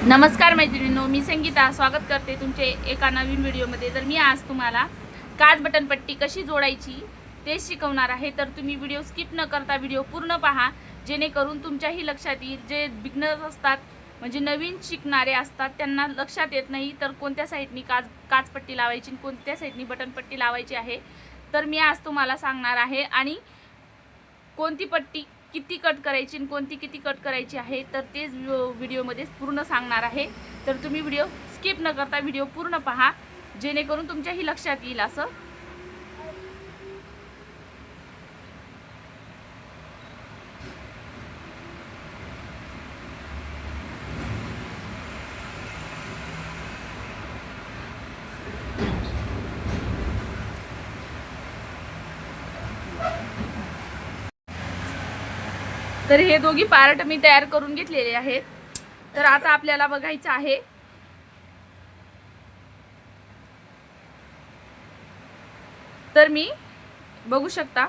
नमस्कार मैत्रिणींनो, मी संगीता स्वागत करते तुमचे एका नवीन व्हिडिओमध्ये। तर मी आज तुम्हाला काच बटन पट्टी कशी जोडायची ते शिकवणार आहे। तर तुम्ही व्हिडिओ स्किप न करता व्हिडिओ पूर्ण पहा, जेणेकरून तुमच्याही लक्षात येईल। जे बिगनर्स असतात म्हणजे नवीन शिकणारे असतात त्यांना लक्षात येत नाही तर कोणत्या साईडनी काच पट्टी लावायची, कोणत्या साईडनी बटन पट्टी लावायची आहे। तर मी आज तुम्हाला सांगणार आहे आणि कोणती पट्टी किती कट करायची आणि कोणती किती कट करायची आहे तर तेच व्हिडिओमध्ये पूर्ण सांगणार आहे। तर तुम्ही व्हिडिओ स्किप न करता व्हिडिओ पूर्ण पहा, जेणेकरून तुमच्याही लक्षात येईल असं। तर हे दोघी पार्ट मी तयार करून घेतलेले आहेत। तर आता आपल्याला बघायचं आहे तर मी बघू शकता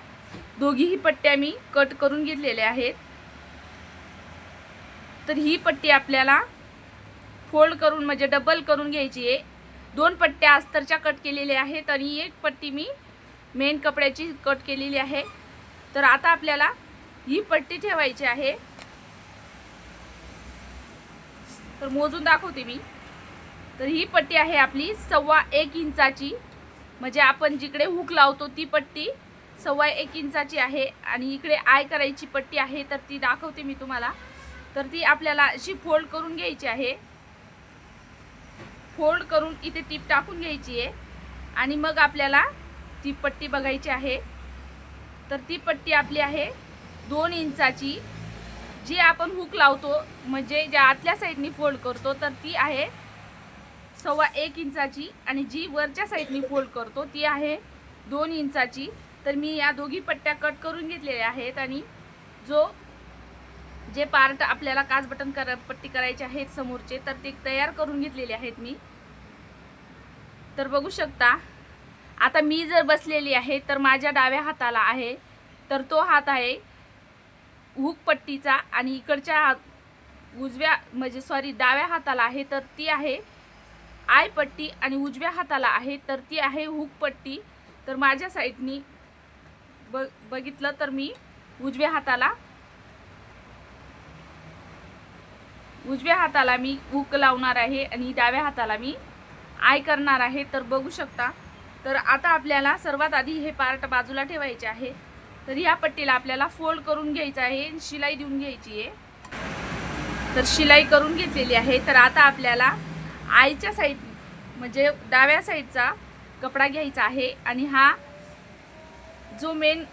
दोघीही पट्ट्या मी कट करून घेतलेल्या आहेत। तर ही पट्टी आपल्याला फोल्ड करून म्हणजे डबल करून घ्यायची आहे। दोन पट्ट्या अस्तरच्या कट केलेल्या आहेत आणि एक पट्टी मी मेन कपड्याची कट केलेली आहे। तर आता आपल्याला ही पट्टी ठेवायची आहे। तर मोजून दाखवते मी। तर ही पट्टी आहे आपली 1.25 इंचाची, म्हणजे आपण जिकडे हुक लावतो ती पट्टी 1.25 इंचाची आहे। आणि इकडे आय करायची पट्टी आहे तर ती दाखवते मी तुम्हाला। तर ती आपल्याला अशी फोल्ड करून घ्यायची आहे। फोल्ड करून इथे टीप टाकून घ्यायची आहे आणि मग आपल्याला ती पट्टी बघायची आहे। तर ती पट्टी आपली आहे 2 इंचाची, जी आपण हुक लावतो म्हणजे ज्या आतल्या साईडनी फोल्ड करतो तर ती आहे 1.25 इंचाची आणि जी वरच्या साईडनी फोल्ड करतो ती आहे 2 इंचाची। तर मी या दोघी पट्ट्या कट करून घेतलेल्या आहेत आणि जे पार्ट आपल्याला काच बटन पट्टी करायचे आहेत समोरचे तर ते तयार करून घेतलेले आहेत मी। तर बघू शकता आता मी जर बसलेली आहे तर माझ्या डाव्या हाताला आहे तर तो हात आहे हुक पट्टीचा आणि इकडच्या डाव्या हाताला आहे तर ती आहे आय पट्टी आणि उजव्या हाताला आहे तर ती आहे हुक पट्टी। तर माझ्या साईडनी बघितलं तर मी उजव्या हाताला मी हुक लावणार आहे आणि डाव्या हाताला मी आय करणार आहे। तर बघू शकता। तर आता आपल्याला सर्वात आधी हे पार्ट बाजूला ठेवायचे आहे। तर या पट्टीला आपल्याला फोल्ड करून घ्यायचं आहे, शिलाई देऊन घ्यायची आहे। तर शिलाई करून घेतलेली आहे। तर आता आपल्याला आईच्या साईड म्हणजे डाव्या साईडचा कपडा घ्यायचा आहे आणि हा जो मेन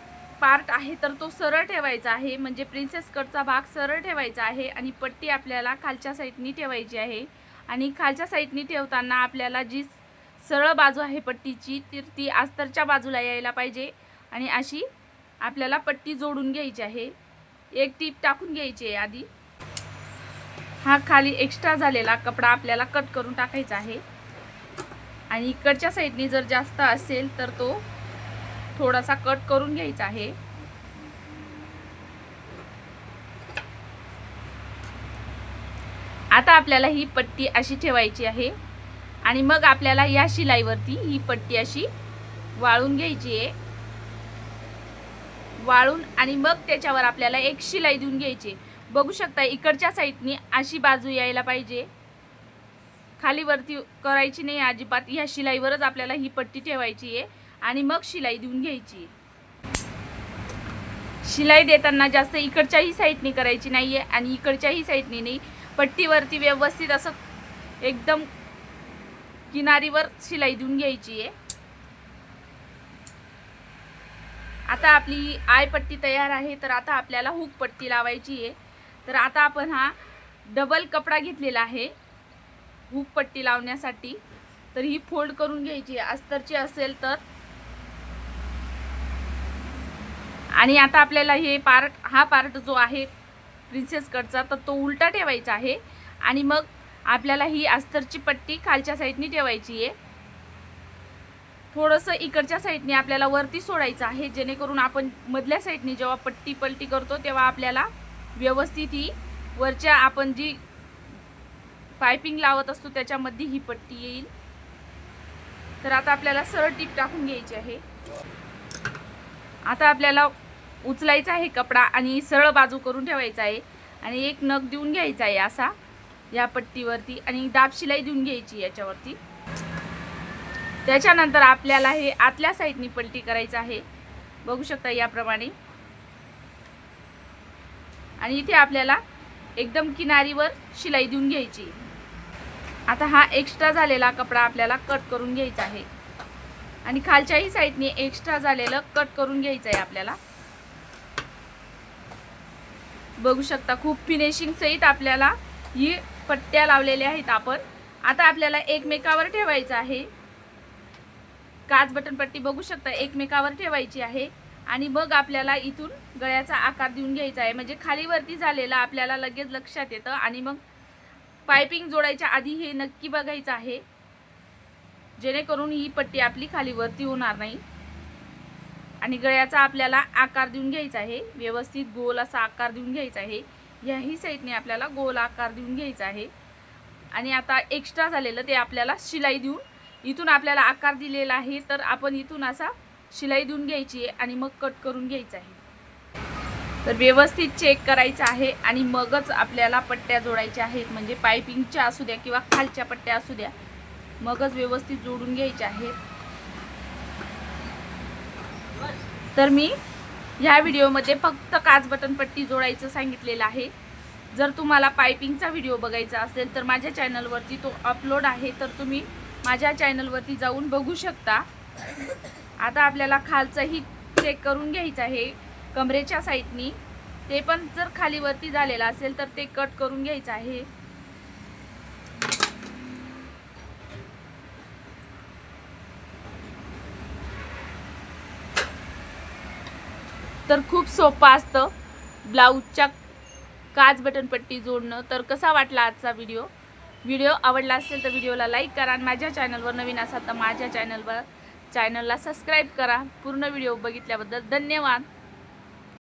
पार्ट आहे तर तो सरळ ठेवायचा आहे, म्हणजे प्रिन्सेस कटचा भाग सरळ ठेवायचा आहे आणि पट्टी आपल्याला खालच्या साईडनी ठेवायची आहे। आणि खालच्या साईडनी ठेवताना आपल्याला जी सरळ बाजू आहे पट्टीची तर ती अस्तरच्या बाजूला यायला पाहिजे आणि अशी आपल्याला पट्टी जोडून घ्यायची आहे। एक टीप टाकून घ्यायची आहे आधी। हा खाली एक्स्ट्रा झालेला कपडा आपल्याला कट करून टाकायचा आहे आणि इकडच्या साईडनी जर जास्त असेल तर तो थोडासा कट करून घ्यायचा आहे। आता आपल्याला ही पट्टी अशी ठेवायची आहे आणि मग आपल्याला या शिलाईवरती ही पट्टी अशी वाळून घ्यायची आहे। वाळून आणि मग त्याच्यावर आपल्याला एक शिलाई देऊन घ्यायची। बघू शकता इकडच्या साईडनी अशी बाजू यायला पाहिजे, खाली वरती करायची नाही अजिबात। ह्या शिलाईवरच आपल्याला ही पट्टी ठेवायची आहे आणि मग शिलाई देऊन घ्यायची। शिलाई देताना जास्त इकडच्याही साईडनी करायची नाहीये आणि इकडच्याही साईडनी नाही, पट्टीवरती व्यवस्थित असं एकदम किनारीवर शिलाई देऊन घ्यायची आहे। आता आपली आय पट्टी तयार आहे। तर आता आपल्याला हुक पट्टी लावायची आहे। तर आता आपण हा डबल कपडा घेतलेला आहे हुक पट्टी लावण्यासाठी। तर ही फोल्ड करून घ्यायची आहे अस्तरची असेल तर। आणि आता आपल्याला हा पार्ट जो आहे प्रिन्सेस कटचा तर तो उलटा ठेवायचा आहे आणि मग आपल्याला ही अस्तरची पट्टी खालच्या साईडनी ठेवायची आहे। थोडंसं इकडच्या साईडने आपल्याला वरती सोडायचं आहे, जेणेकरून आपण मधल्या साईडने जेव्हा पट्टी पलटी करतो तेव्हा आपल्याला व्यवस्थित ही वरच्या आपण जी पायपिंग लावत असतो त्याच्यामध्ये ही पट्टी येईल। तर आता आपल्याला सरळ टीप टाकून घ्यायची आहे। आता आपल्याला उचलायचा आहे कपडा आणि सरळ बाजू करून ठेवायचा आहे आणि एक नग देऊन घ्यायचा आहे असा या पट्टीवरती आणि दाब शिलाई देऊन घ्यायची याच्यावरती। त्याच्यानंतर आपल्याला हे आतल्या साईडनी पलटी करायचं आहे, बघू शकता याप्रमाणे। आणि इथे आपल्याला एकदम किनारीवर शिलाई देऊन घ्यायची। आता हा एक्स्ट्रा झालेला कपडा आपल्याला कट करून घ्यायचा आहे आणि खालच्याही साईडने एक्स्ट्रा झालेलं कट करून घ्यायचं आहे आपल्याला। बघू शकता खूप फिनिशिंग सहित आपल्याला ही पट्ट्या लावलेल्या आहेत आपण। आता आपल्याला एकमेकावर ठेवायचं आहे, काच बटन पट्टी बघू शकता एकमेकावर ठेवायची आहे आणि मग आपल्याला इथून गळ्याचा आकार देऊन घ्यायचा आहे। म्हणजे खाली वरती झालेला आपल्याला लगेच लक्षात येतं आणि मग पायपिंग जोडायच्या आधी हे नक्की बघायचं आहे, जेणेकरून ही पट्टी आपली खाली वरती होणार नाही। आणि गळ्याचा आपल्याला आकार देऊन घ्यायचा आहे, व्यवस्थित गोल असा आकार देऊन घ्यायचा आहे। याही साईडने आपल्याला गोल आकार देऊन घ्यायचा आहे आणि आता एक्स्ट्रा झालेलं ते आपल्याला शिलाई देऊन, इथून आपल्याला आकार दिलेला आहे तर आपण इथून असा शिलाई देऊन घ्यायची आहे आणि मग कट करून घ्यायचं आहे। तर व्यवस्थित चेक करायचं आहे आणि मगच आपल्याला पट्ट्या जोडायच्या आहेत, म्हणजे पायपिंगच्या असू द्या किंवा खालच्या पट्ट्या असू द्या, मगच व्यवस्थित जोडून घ्यायच्या आहेत। तर मी ह्या व्हिडिओमध्ये फक्त काच बटन पट्टी जोडायचं सांगितलेलं आहे। जर तुम्हाला पायपिंगचा व्हिडिओ बघायचा असेल तर माझ्या चॅनलवरती तो अपलोड आहे, तर तुम्ही माझ्या चॅनलवरती जाऊन बघू शकता। आता आपल्याला खालचंही चेक करून घ्यायचं आहे कमरेच्या साईडनी, ते पण जर खाली वरती झालेलं असेल तर ते कट करून घ्यायचं आहे। तर खूप सोपं असतं ब्लाऊजच्या काच बटन पट्टी जोडणं। तर कसा वाटला आजचा व्हिडिओ आवडला असेल तर व्हिडिओला लाईक करा आणि माझ्या चॅनलवर नवीन असाल तर माझ्या चॅनलला सबस्क्राईब करा। पूर्ण व्हिडिओ बघितल्याबद्दल धन्यवाद।